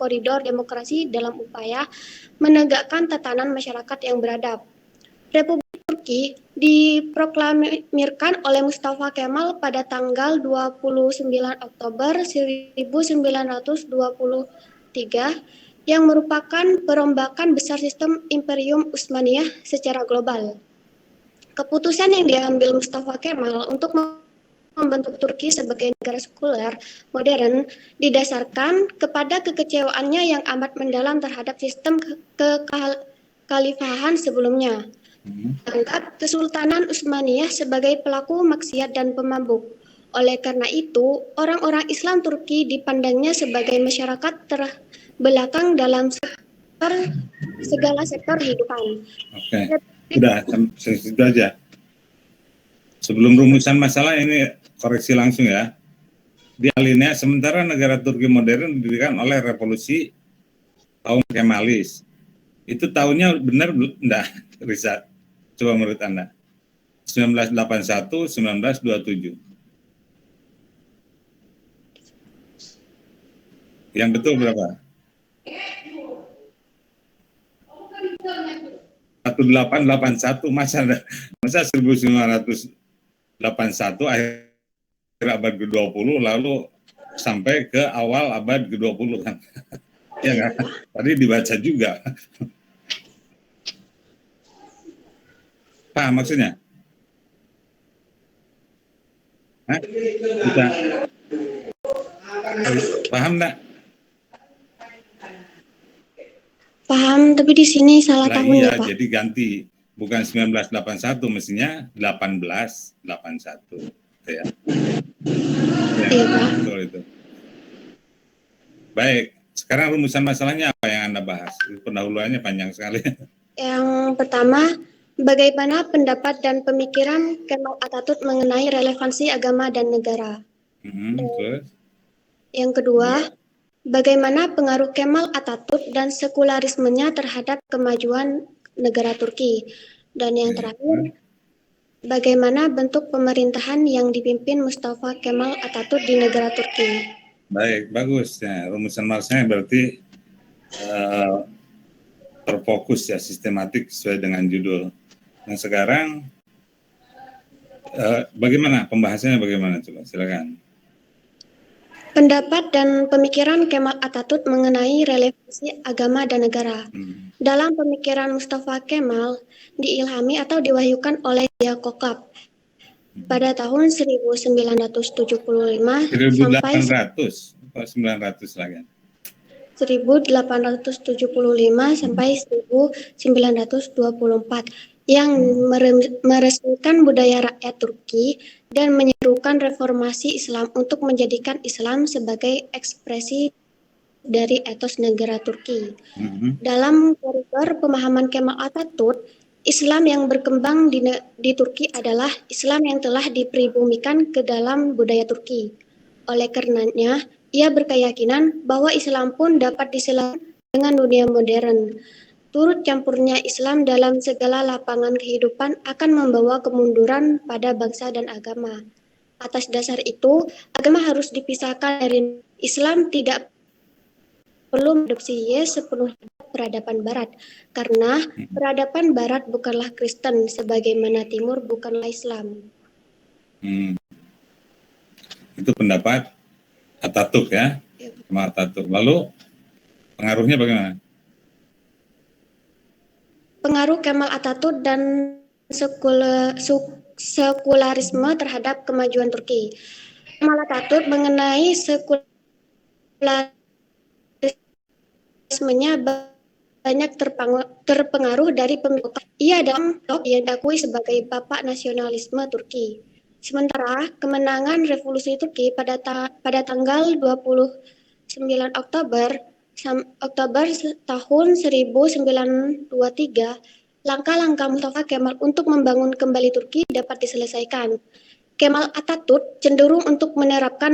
koridor demokrasi dalam upaya menegakkan tatanan masyarakat yang beradab. Republik Turki diproklamirkan oleh Mustafa Kemal pada tanggal 29 Oktober 1923 yang merupakan perombakan besar sistem Imperium Utsmaniyah secara global. Keputusan yang diambil Mustafa Kemal untuk membentuk Turki sebagai negara sekuler modern didasarkan kepada kekecewaannya yang amat mendalam terhadap sistem kekhalifahan sebelumnya. Anggap Kesultanan Utsmaniyah sebagai pelaku maksiat dan pemabuk. Oleh karena itu, orang-orang Islam Turki dipandangnya sebagai masyarakat terbelakang dalam segala sektor kehidupan. Oke, udah segitu aja. Sebelum rumusan masalah ini koreksi langsung ya. Di alinea sementara negara Turki modern didirikan oleh revolusi kaum Kemalis. Itu tahunnya benar enggak, Risa? Coba menurut Anda. 1981, 1927. Yang betul berapa? 1881, masa 1981 akhir abad ke-20 lalu sampai ke awal abad ke-20 kan. Ya kan? Tadi dibaca juga. Paham maksudnya? Hah? Bisa. Paham enggak? Paham, tapi di sini salah tahun iya, ya, Pak. jadi ganti. Bukan 1981, mestinya 1881. Ya. Iya, Pak. Betul itu. Baik, sekarang rumusan masalahnya apa yang Anda bahas? Pendahuluannya panjang sekali. Yang pertama, bagaimana pendapat dan pemikiran Kemal Atatürk mengenai relevansi agama dan negara. Terus? Yang kedua, bagaimana pengaruh Kemal Atatürk dan sekularismenya terhadap kemajuan negara Turki. Dan yang terakhir, bagaimana bentuk pemerintahan yang dipimpin Mustafa Kemal Atatürk di negara Turki. Baik, bagus. Ya, rumusan masalahnya berarti terfokus ya, sistematik sesuai dengan judul. Nah sekarang bagaimana pembahasannya, bagaimana coba silakan. Pendapat dan pemikiran Kemal Atatürk mengenai relevansi agama dan negara. Dalam pemikiran Mustafa Kemal diilhami atau diwahyukan oleh Zia Kokab pada tahun 1975 sampai 900 lagi. 1875 sampai 1924 yang meresmikan budaya rakyat Turki dan menyerukan reformasi Islam untuk menjadikan Islam sebagai ekspresi dari etos negara Turki. Dalam koridor pemahaman Kemal Atatürk, Islam yang berkembang di Turki adalah Islam yang telah dipribumikan ke dalam budaya Turki. Oleh karenanya, ia berkeyakinan bahwa Islam pun dapat diselamatkan dengan dunia modern. Turut campurnya Islam dalam segala lapangan kehidupan akan membawa kemunduran pada bangsa dan agama. Atas dasar itu, agama harus dipisahkan dari Islam, tidak perlu mengadopsi sepenuhnya peradaban Barat, karena peradaban Barat bukanlah Kristen, sebagaimana Timur bukanlah Islam. Itu pendapat Atatürk ya, Kemal Atatürk. Lalu pengaruhnya bagaimana? Pengaruh Kemal Atatürk dan sekularisme terhadap kemajuan Turki. Kemal Atatürk mengenai sekularismenya banyak terpengaruh dari pemikiran. Ia dalam yang diakui sebagai bapak nasionalisme Turki. Sementara kemenangan revolusi Turki pada tanggal 29 Oktober tahun 1923, langkah-langkah Mustafa Kemal untuk membangun kembali Turki dapat diselesaikan. Kemal Atatürk cenderung untuk menerapkan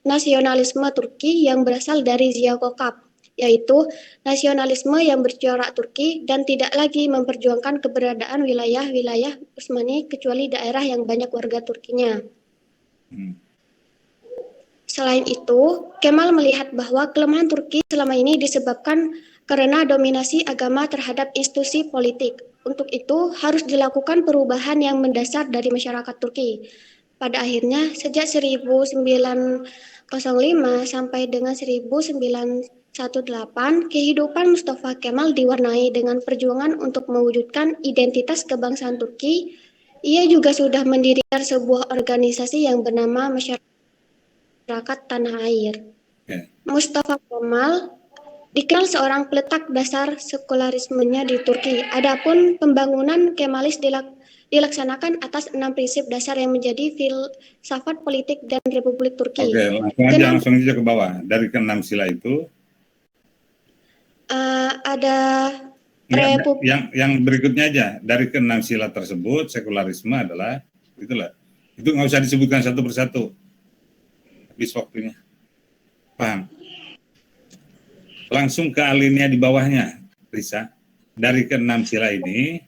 nasionalisme Turki yang berasal dari Zia Kokab, yaitu nasionalisme yang bercorak Turki dan tidak lagi memperjuangkan keberadaan wilayah-wilayah Utsmani kecuali daerah yang banyak warga Turkinya. Selain itu, Kemal melihat bahwa kelemahan Turki selama ini disebabkan karena dominasi agama terhadap institusi politik. Untuk itu, harus dilakukan perubahan yang mendasar dari masyarakat Turki. Pada akhirnya, sejak 1905 sampai dengan 1918, kehidupan Mustafa Kemal diwarnai dengan perjuangan untuk mewujudkan identitas kebangsaan Turki. Ia juga sudah mendirikan sebuah organisasi yang bernama Masyarakat Tanah Air. Ya. Mustafa Kemal dikenal seorang peletak dasar sekularismenya di Turki. Adapun pembangunan Kemalis dilaksanakan atas 6 prinsip dasar yang menjadi filsafat politik dan Republik Turki. Oke, langsung aja ke bawah. Dari ke-6 sila itu ada yang berikutnya aja. Dari ke-6 sila tersebut, sekularisme adalah itulah. Itu nggak usah disebutkan satu persatu. Habis waktunya. Paham? Langsung ke alinea di bawahnya, Risa. Dari ke-6 sila ini.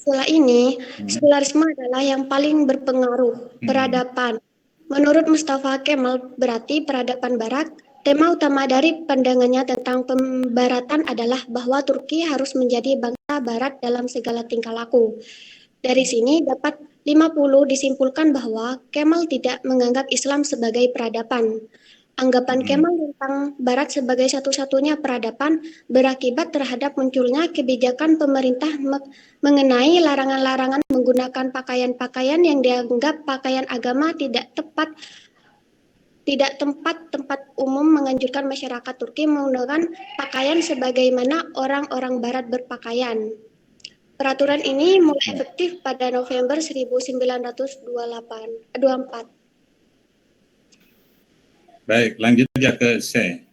Setelah ini, sekularisme adalah yang paling berpengaruh, peradaban. Menurut Mustafa Kemal, berarti peradaban Barat. Tema utama dari pandangannya tentang pembaratan adalah bahwa Turki harus menjadi bangsa Barat dalam segala tingkah laku. Dari sini dapat 50 disimpulkan bahwa Kemal tidak menganggap Islam sebagai peradaban. Anggapan Kemal tentang Barat sebagai satu-satunya peradaban berakibat terhadap munculnya kebijakan pemerintah mengenai larangan-larangan menggunakan pakaian-pakaian yang dianggap pakaian agama tidak tempat umum, menganjurkan masyarakat Turki menggunakan pakaian sebagaimana orang-orang Barat berpakaian. Peraturan ini mulai efektif pada November 1924. Baik, lanjut aja ke C.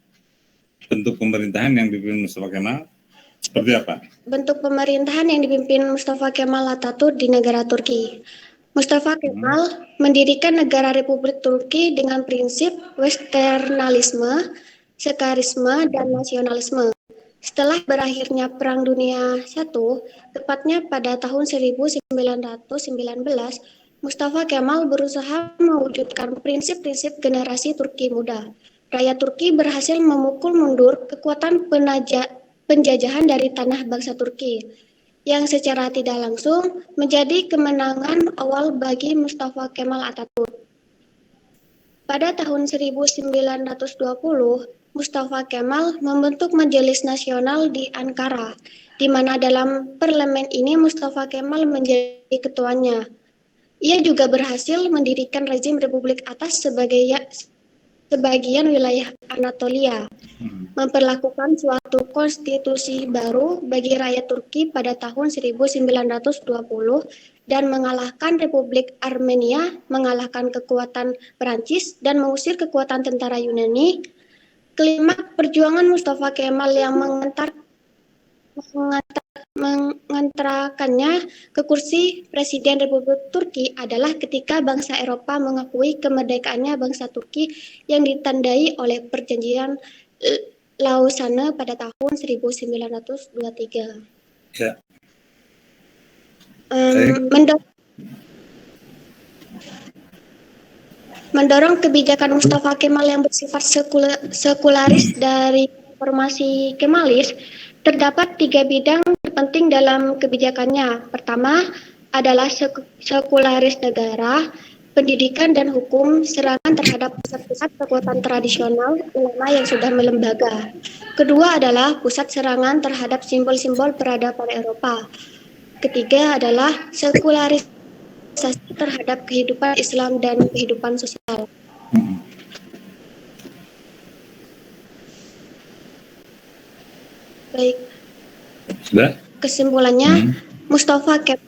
Bentuk pemerintahan yang dipimpin Mustafa Kemal seperti apa? Bentuk pemerintahan yang dipimpin Mustafa Kemal Atatürk di negara Turki. Mustafa Kemal mendirikan negara Republik Turki dengan prinsip westernalisme, sekarisme, dan nasionalisme. Setelah berakhirnya Perang Dunia I, tepatnya pada tahun 1919, Mustafa Kemal berusaha mewujudkan prinsip-prinsip generasi Turki muda. Rakyat Turki berhasil memukul mundur kekuatan penjajahan dari tanah bangsa Turki, yang secara tidak langsung menjadi kemenangan awal bagi Mustafa Kemal Atatürk. Pada tahun 1920, Mustafa Kemal membentuk Majelis Nasional di Ankara, di mana dalam parlemen ini Mustafa Kemal menjadi ketuanya. Ia juga berhasil mendirikan rezim Republik Atas sebagian wilayah Anatolia, memperlakukan suatu konstitusi baru bagi rakyat Turki pada tahun 1920 dan mengalahkan Republik Armenia, mengalahkan kekuatan Perancis dan mengusir kekuatan tentara Yunani. Kelima, perjuangan Mustafa Kemal yang mengantarkannya ke kursi Presiden Republik Turki adalah ketika bangsa Eropa mengakui kemerdekaannya bangsa Turki yang ditandai oleh perjanjian Lausanne pada tahun 1923. Ya. Mendorong kebijakan Mustafa Kemal yang bersifat sekularis dari reformasi Kemalis, terdapat 3 bidang terpenting dalam kebijakannya. Pertama adalah sekularis negara, pendidikan dan hukum, serangan terhadap pusat-pusat kekuatan tradisional ulama yang sudah melembaga. Kedua adalah pusat serangan terhadap simbol-simbol peradaban Eropa. Ketiga adalah sekularisasi terhadap kehidupan Islam dan kehidupan sosial. Baik. Sudah? Kesimpulannya, Mustafa Kemal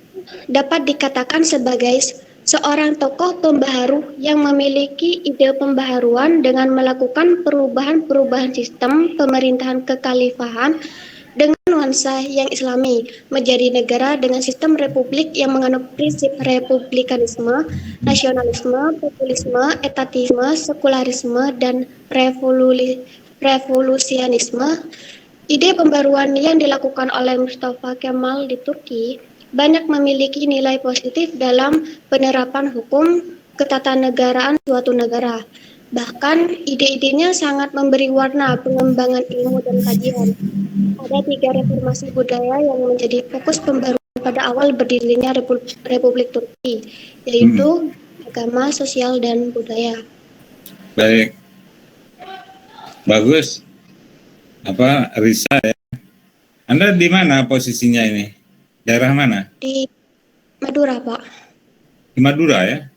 dapat dikatakan sebagai seorang tokoh pembaharu yang memiliki ide pembaharuan dengan melakukan perubahan-perubahan sistem pemerintahan kekhalifahan dengan nuansa yang islami, menjadi negara dengan sistem republik yang menganut prinsip republikanisme, nasionalisme, populisme, etatisme, sekularisme, dan revolusionisme. Ide pembaruan yang dilakukan oleh Mustafa Kemal di Turki banyak memiliki nilai positif dalam penerapan hukum ketatanegaraan suatu negara. Bahkan ide-idenya sangat memberi warna pengembangan ilmu dan kajian. Ada 3 reformasi budaya yang menjadi fokus pembaruan pada awal berdirinya Republik Turki, yaitu agama, sosial, dan budaya. Baik, bagus. Risa ya. Anda di mana posisinya ini? Daerah mana? Di Madura, Pak. Di Madura ya?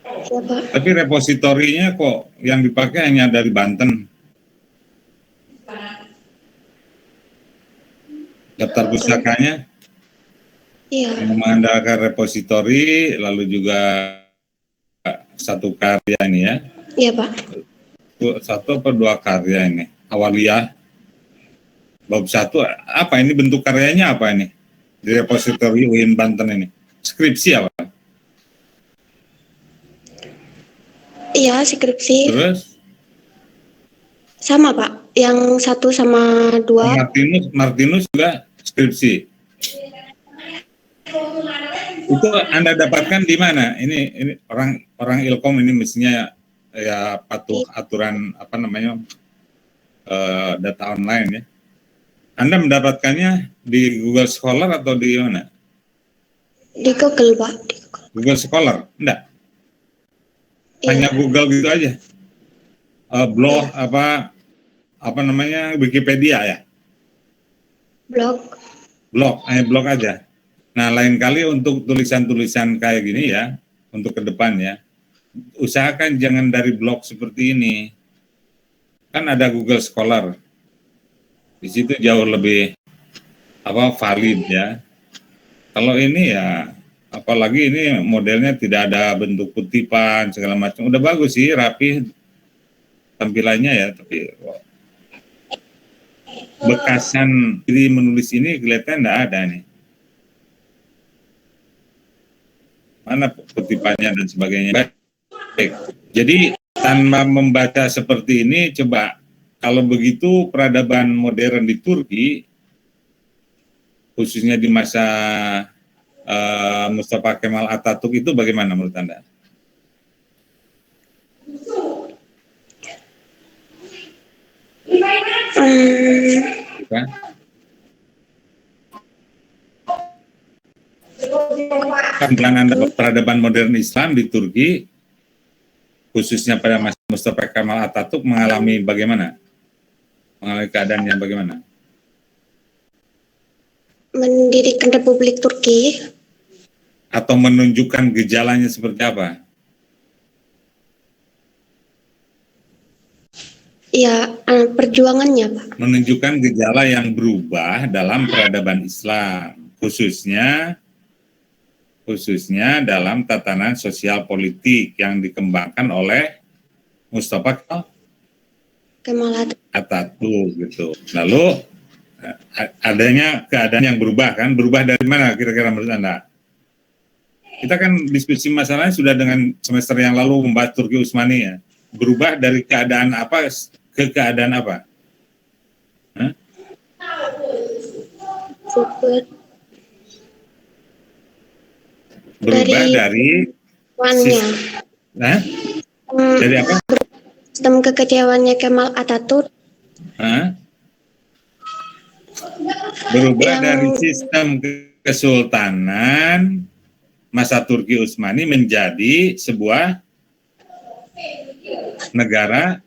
Ya, Pak. Tapi repositorinya kok yang dipakai hanya dari Banten. Daftar pustakanya Iya. mengandalkan repositori, lalu juga satu karya ini ya. Iya, Pak. Satu atau 2 karya ini. Awaliyah. Bab 1, apa ini bentuk karyanya apa ini? Di repositori UIN Banten ini. Skripsi apa? Iya, skripsi. Terus? Sama, Pak. Yang 1 sama 2. Martinus juga skripsi. Itu Anda dapatkan di mana? Ini orang Ilkom ini mestinya ya patuh aturan data online ya. Anda mendapatkannya di Google Scholar atau di mana? Di Google, Pak. Di Google Scholar? Enggak. Iya. Hanya Google gitu aja. Blog Wikipedia ya? Blog aja. Nah, lain kali untuk tulisan-tulisan kayak gini ya, untuk ke depan ya, usahakan jangan dari blog seperti ini. Kan ada Google Scholar. Di situ jauh lebih valid ya. Kalau ini ya, apalagi ini modelnya tidak ada bentuk kutipan segala macam. Udah bagus sih, rapi tampilannya ya, tapi bekasan diri menulis ini kelihatan enggak ada nih. Mana kutipannya dan sebagainya. Baik. Jadi tanpa membaca seperti ini, coba kalau begitu peradaban modern di Turki, khususnya di masa Mustafa Kemal Atatürk itu bagaimana menurut Anda? Kan? Pandangan Anda peradaban modern Islam di Turki, khususnya pada masa Mustafa Kemal Atatürk mengalami bagaimana? Mengalami keadaan yang bagaimana? Mendirikan Republik Turki. Atau menunjukkan gejalanya seperti apa? Ya, perjuangannya, Pak. Menunjukkan gejala yang berubah dalam peradaban Islam, khususnya dalam tatanan sosial politik yang dikembangkan oleh Mustafa Kemal Atatürk gitu. Lalu adanya keadaan yang berubah kan? Berubah dari mana kira-kira menurut Anda? Kita kan diskusi masalahnya sudah dengan semester yang lalu membahas Turki Utsmani ya. Berubah dari keadaan apa ke keadaan apa? Hah? Berubah dari dari apa? Sistem kekecewaannya Kemal Atatürk. Berubah dari sistem kesultanan masa Turki Utsmani menjadi sebuah negara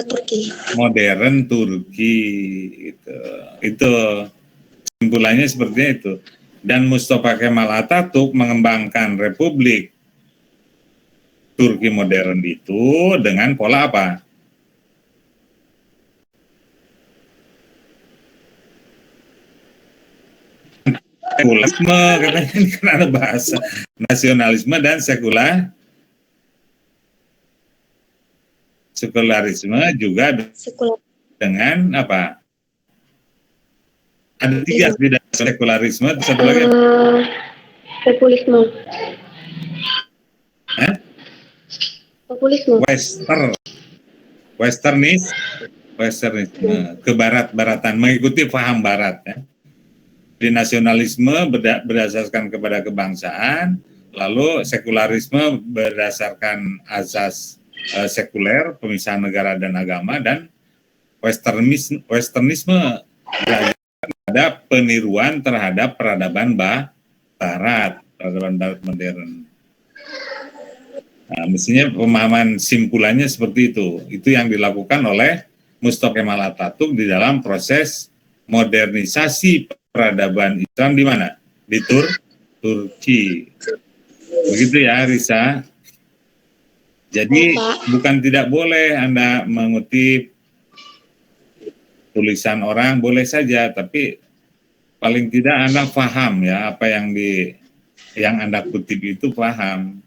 Turki. Modern Turki itu kesimpulannya seperti itu. Dan Mustafa Kemal Atatürk mengembangkan Republik Turki modern itu dengan pola apa? Sekulisme, katanya ini kan ada bahasa nasionalisme dan sekularisme juga dengan apa? Ada 3 beda, sekularisme, terus satu lagi populisme. Populisme. Westernisme, kebarat-baratan, mengikuti paham barat ya. Di nasionalisme berdasarkan kepada kebangsaan, lalu sekularisme berdasarkan azas sekuler, pemisahan negara dan agama, dan westernisme, ada peniruan terhadap peradaban barat modern. Nah, mestinya pemahaman simpulannya seperti itu. Itu yang dilakukan oleh Mustafa Kemal Atatürk di dalam proses modernisasi peradaban Islam di mana? Di Turki. Begitu ya, Risa. Jadi bukan tidak boleh Anda mengutip tulisan orang, boleh saja, tapi paling tidak Anda paham ya apa yang Anda kutip itu paham.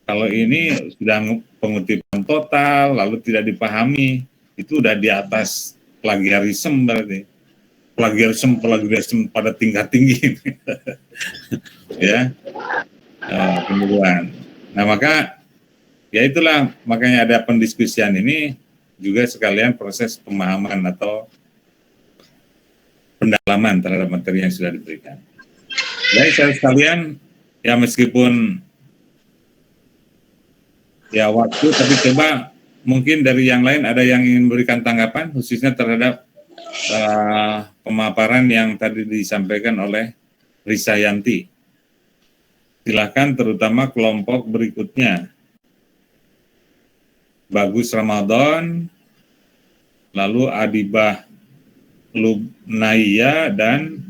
Kalau ini sudah pengutipan total lalu tidak dipahami, itu udah di atas plagiarisme berarti. Plagiarisme pada tingkat tinggi. Ya. Peniruan. Nah, maka ya itulah makanya ada pendiskusian ini juga sekalian proses pemahaman atau pendalaman terhadap materi yang sudah diberikan. Baik, saya sekalian, ya meskipun ya waktu, tapi coba mungkin dari yang lain ada yang ingin memberikan tanggapan khususnya terhadap pemaparan yang tadi disampaikan oleh Risa Yanti. Silakan, terutama kelompok berikutnya. Bagus Ramadan, lalu Adibah Lubnaiya, dan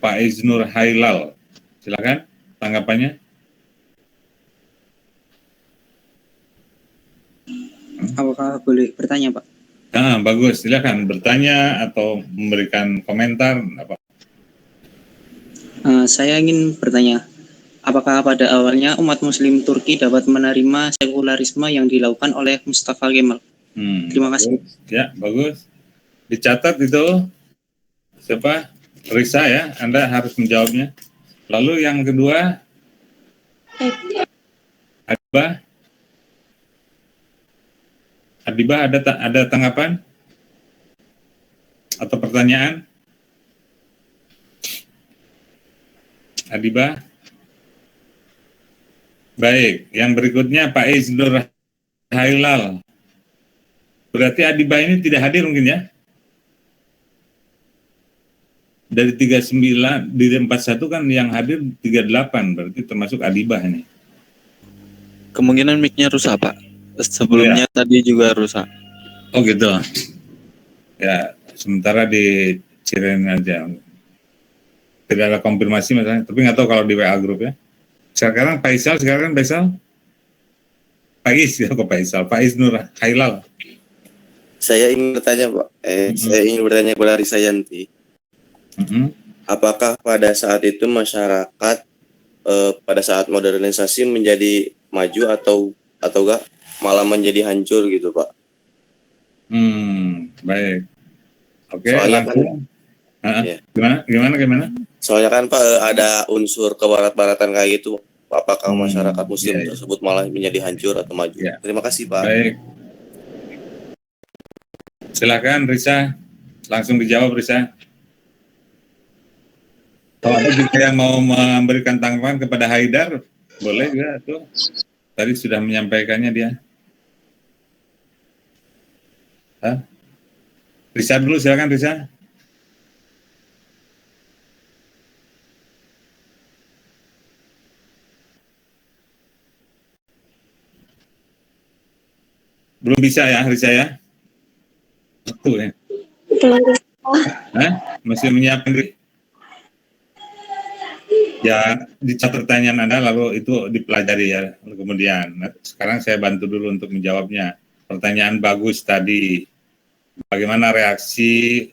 Pak Iznur Hailal. Silakan tanggapannya. Apakah boleh bertanya, Pak? Bagus, silakan bertanya atau memberikan komentar. Saya ingin bertanya, apakah pada awalnya umat Muslim Turki dapat menerima sekularisme yang dilakukan oleh Mustafa Kemal? Terima kasih. Ya, bagus. Dicatat itu siapa? Risa ya, Anda harus menjawabnya. Lalu yang kedua, Adibah ada tanggapan atau pertanyaan? Adibah? Baik, yang berikutnya Pak Iznur Hailal. Berarti Adibah ini tidak hadir mungkin ya? Dari 39, di 41 kan yang hadir 38, berarti termasuk Adibah ini. Kemungkinan mic-nya rusak, Pak. Sebelumnya tadi juga rusak. Oh gitu. Ya, sementara di Ciren aja. Tidak ada konfirmasi misalnya, tapi nggak tahu kalau di WA grup ya. Sekarang Faisal, Pak Iznur Hailal. Saya ingin bertanya, Pak. Saya ingin bertanya kepada Risa Yanti. Apakah pada saat itu masyarakat pada saat modernisasi menjadi maju atau enggak malah menjadi hancur gitu, Pak? Baik. Oke, soalnya langsung. Ya. Gimana? Soalnya kan Pak ada unsur kebarat-baratan kayak gitu. Apakah masyarakat Muslim tersebut malah menjadi hancur atau maju? Ya. Terima kasih, Pak. Baik. Silakan Risa, langsung dijawab Risa. Kalau ada juga yang mau memberikan tanggapan kepada Haidar, boleh juga tuh. Tadi sudah menyampaikannya dia. Risa dulu, silakan Risa. Belum bisa ya Risa ya? Betul ya? Masih menyiapkan diri? Ya, dicatat pertanyaan Anda lalu itu dipelajari ya kemudian. Nah, sekarang saya bantu dulu untuk menjawabnya. Pertanyaan bagus tadi. Bagaimana reaksi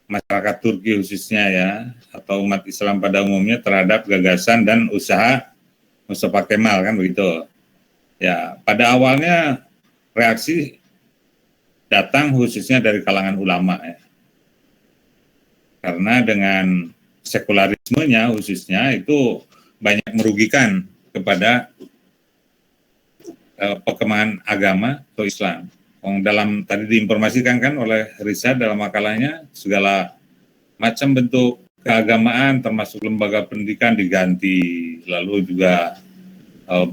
masyarakat Turki khususnya ya, atau umat Islam pada umumnya terhadap gagasan dan usaha Mustafa Kemal kan begitu. Ya, pada awalnya reaksi datang khususnya dari kalangan ulama ya. Karena dengan sekularismenya khususnya itu banyak merugikan kepada perkembangan agama atau Islam. Dalam tadi diinformasikan kan oleh Risa dalam makalahnya, segala macam bentuk keagamaan termasuk lembaga pendidikan diganti, lalu juga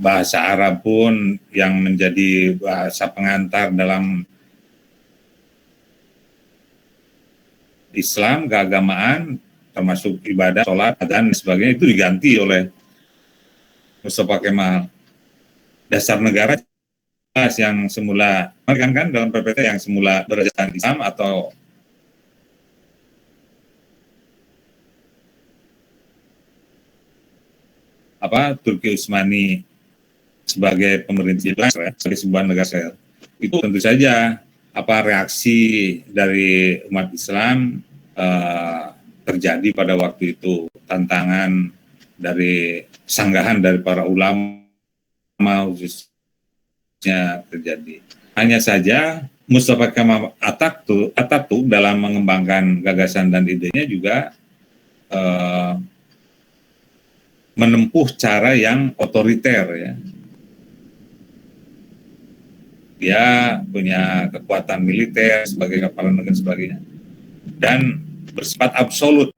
bahasa Arab pun yang menjadi bahasa pengantar dalam Islam, keagamaan, termasuk ibadah, sholat, dan sebagainya, itu diganti oleh Mustafa Kemal. Dasar negara yang semula, kan dalam PPT yang semula berdasarkan Islam atau Turki Utsmani sebagai pemerintah sebagai sebuah negara, itu tentu saja reaksi dari umat Islam terjadi pada waktu itu, tantangan dari sanggahan dari para ulama khususnya terjadi. Hanya saja Mustafa Kemal Atatürk dalam mengembangkan gagasan dan idenya juga menempuh cara yang otoriter, ya. Dia punya kekuatan militer sebagai kepala negara sebagainya, dan bersifat absolut.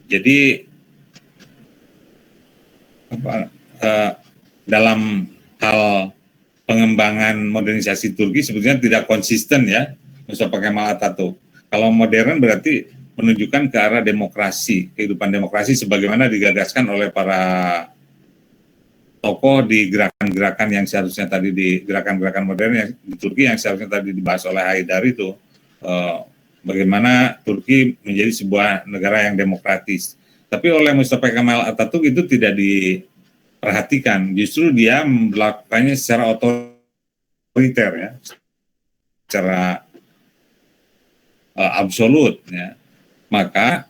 Jadi dalam hal pengembangan modernisasi Turki sebetulnya tidak konsisten, ya, Mustafa Kemal Atatürk. Kalau modern berarti menunjukkan ke arah demokrasi, kehidupan demokrasi sebagaimana digagaskan oleh para tokoh di gerakan-gerakan yang seharusnya tadi di gerakan-gerakan modern yang di Turki yang seharusnya tadi dibahas oleh Haidar itu, bagaimana Turki menjadi sebuah negara yang demokratis. Tapi oleh Mustafa Kemal Atatürk itu tidak diperhatikan, justru dia melakukannya secara otoriter, ya, secara absolut, ya. Maka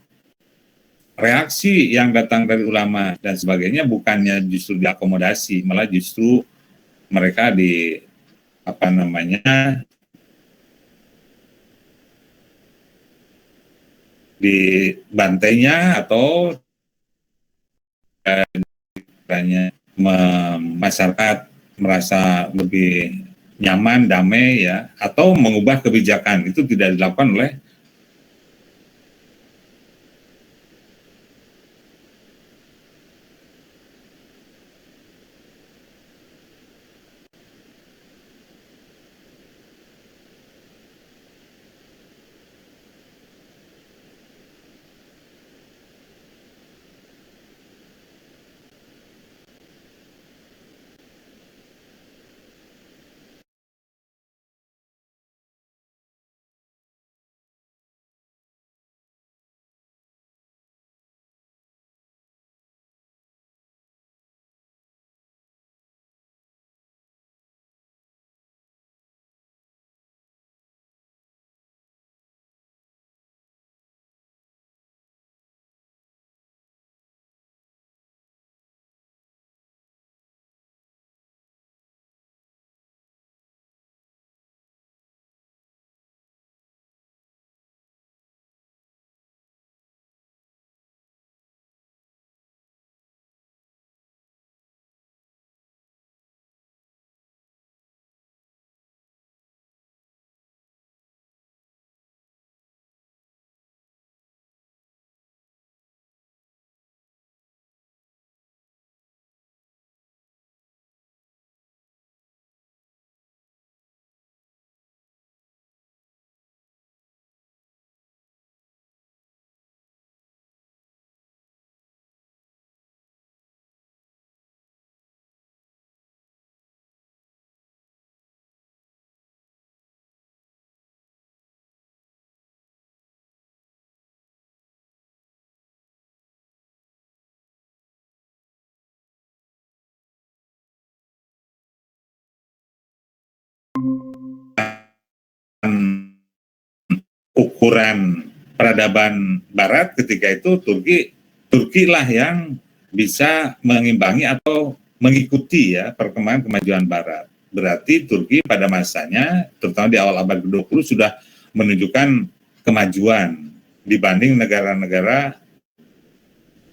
reaksi yang datang dari ulama dan sebagainya bukannya justru diakomodasi, malah justru mereka dibantainya atau masyarakat merasa lebih nyaman, damai, ya, atau mengubah kebijakan. Itu tidak dilakukan oleh ukuran peradaban Barat ketika itu Turki lah yang bisa mengimbangi atau mengikuti, ya, perkembangan kemajuan Barat. Berarti Turki pada masanya, terutama di awal abad ke-20, sudah menunjukkan kemajuan dibanding negara-negara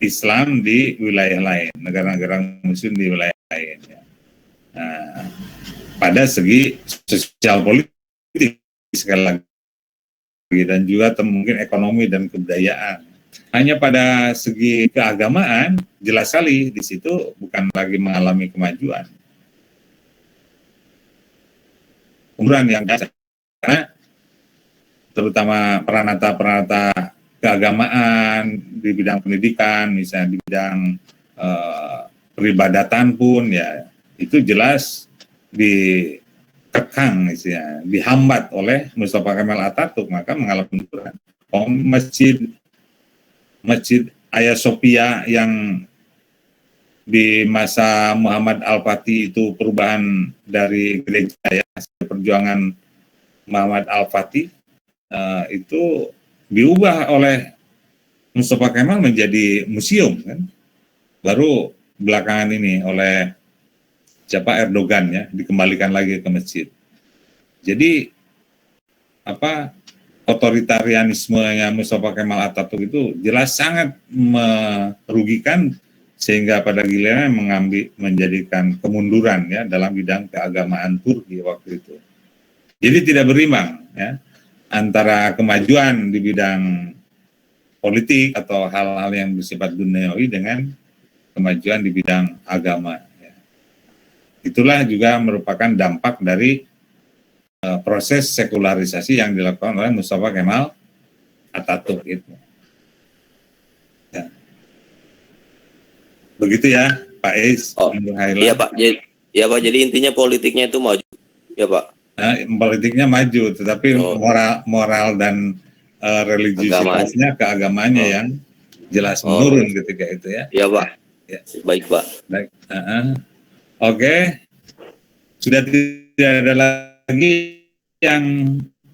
Islam di wilayah lain, negara-negara Muslim di wilayah lain, ya. Nah, pada segi sosial politik sekali lagi, dan juga mungkin ekonomi dan kebudayaan. Hanya pada segi keagamaan jelas sekali di situ bukan lagi mengalami kemajuan. Kemudian yang karena terutama peranata-peranata keagamaan di bidang pendidikan, misalnya di bidang peribadatan pun ya itu jelas dikekang, misalnya, dihambat oleh Mustafa Kemal Atatürk, maka mengalami penurunan. Masjid Hagia Sophia yang di masa Muhammad Al-Fatih itu perubahan dari gereja ya, perjuangan Muhammad Al-Fatih itu diubah oleh Mustafa Kemal menjadi museum kan. Baru belakangan ini oleh Erdogan ya dikembalikan lagi ke masjid. Jadi otoritarianismenya Mustafa Kemal Atatürk itu jelas sangat merugikan sehingga pada gilirannya menjadikan kemunduran ya dalam bidang keagamaan Turki waktu itu. Jadi tidak berimbang ya antara kemajuan di bidang politik atau hal-hal yang bersifat duniawi dengan kemajuan di bidang agama. Ya. Itulah juga merupakan dampak dari proses sekularisasi yang dilakukan oleh Mustafa Kemal Atatürk itu. Ya. Begitu ya, Pak Is. Iya Pak. Jadi intinya politiknya itu maju, ya Pak. Nah, politiknya maju, tetapi moral dan religiusitasnya, keagamaannya yang jelas menurun ketika itu ya. Iya Pak. Ya. Baik Pak. Baik. Oke. Sudah tidak ada lagi yang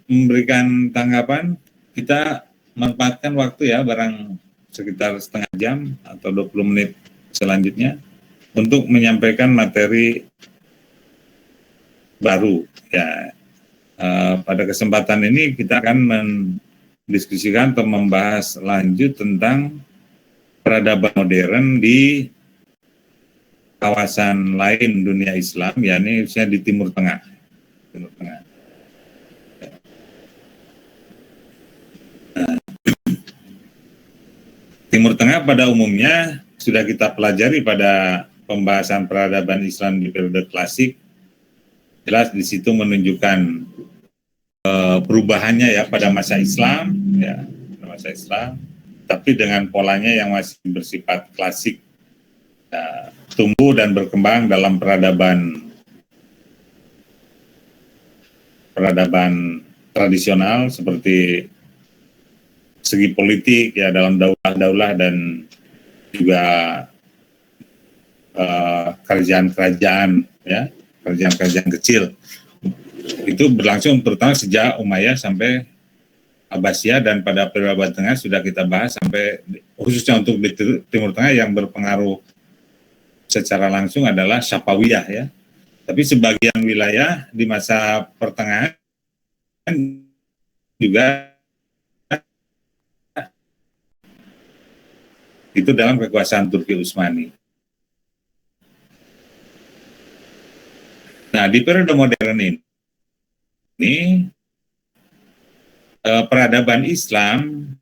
memberikan tanggapan. Kita manfaatkan waktu ya, barang sekitar setengah jam atau 20 menit selanjutnya untuk menyampaikan materi baru ya. Pada kesempatan ini kita akan mendiskusikan atau membahas lanjut tentang peradaban modern di kawasan lain dunia Islam, yakni khususnya di Timur Tengah. Timur Tengah pada umumnya sudah kita pelajari pada pembahasan peradaban Islam di periode klasik. Jelas di situ menunjukkan perubahannya ya pada masa Islam, ya, pada masa Islam, tapi dengan polanya yang masih bersifat klasik, ya, tumbuh dan berkembang dalam peradaban tradisional seperti segi politik ya dalam daulah dan juga kerajaan-kerajaan ya, kerajaan-kerajaan kecil itu berlangsung terutama sejak Umayyah sampai Abbasiyah, dan pada periode Abad Tengah sudah kita bahas sampai khususnya untuk di Timur Tengah yang berpengaruh secara langsung adalah Safawiyah ya. Tapi sebagian wilayah di masa pertengahan juga itu dalam kekuasaan Turki Utsmani. Nah, di periode modern ini peradaban Islam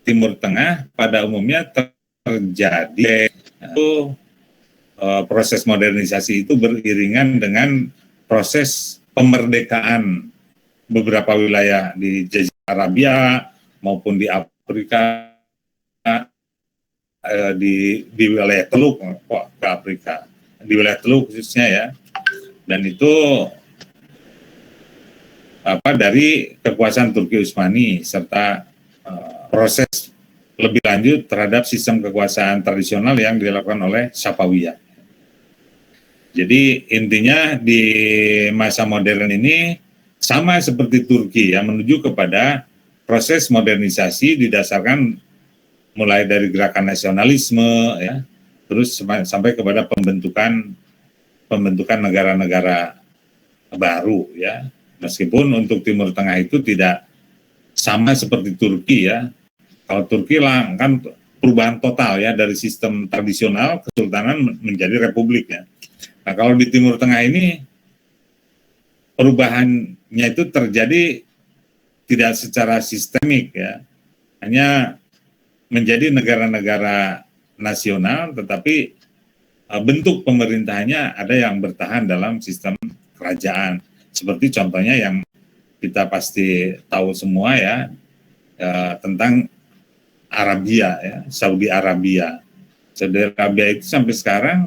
Timur Tengah pada umumnya terjadi proses modernisasi itu beriringan dengan proses pemerdekaan beberapa wilayah di Jazirah Arabia maupun di Afrika, di wilayah Teluk ke Afrika, di wilayah Teluk khususnya ya, dan itu dari kekuasaan Turki Utsmani serta proses lebih lanjut terhadap sistem kekuasaan tradisional yang dilakukan oleh Safawiyah. Jadi intinya di masa modern ini sama seperti Turki yang menuju kepada proses modernisasi didasarkan mulai dari gerakan nasionalisme ya, terus sampai kepada pembentukan negara-negara baru ya. Meskipun untuk Timur Tengah itu tidak sama seperti Turki ya. Kalau Turki lah kan perubahan total ya dari sistem tradisional kesultanan menjadi republik ya. Nah, kalau di Timur Tengah ini perubahannya itu terjadi tidak secara sistemik ya, hanya menjadi negara-negara nasional, tetapi bentuk pemerintahannya ada yang bertahan dalam sistem kerajaan. Seperti contohnya yang kita pasti tahu semua ya, tentang Arabia ya, Saudi Arabia. Saudi Arabia itu sampai sekarang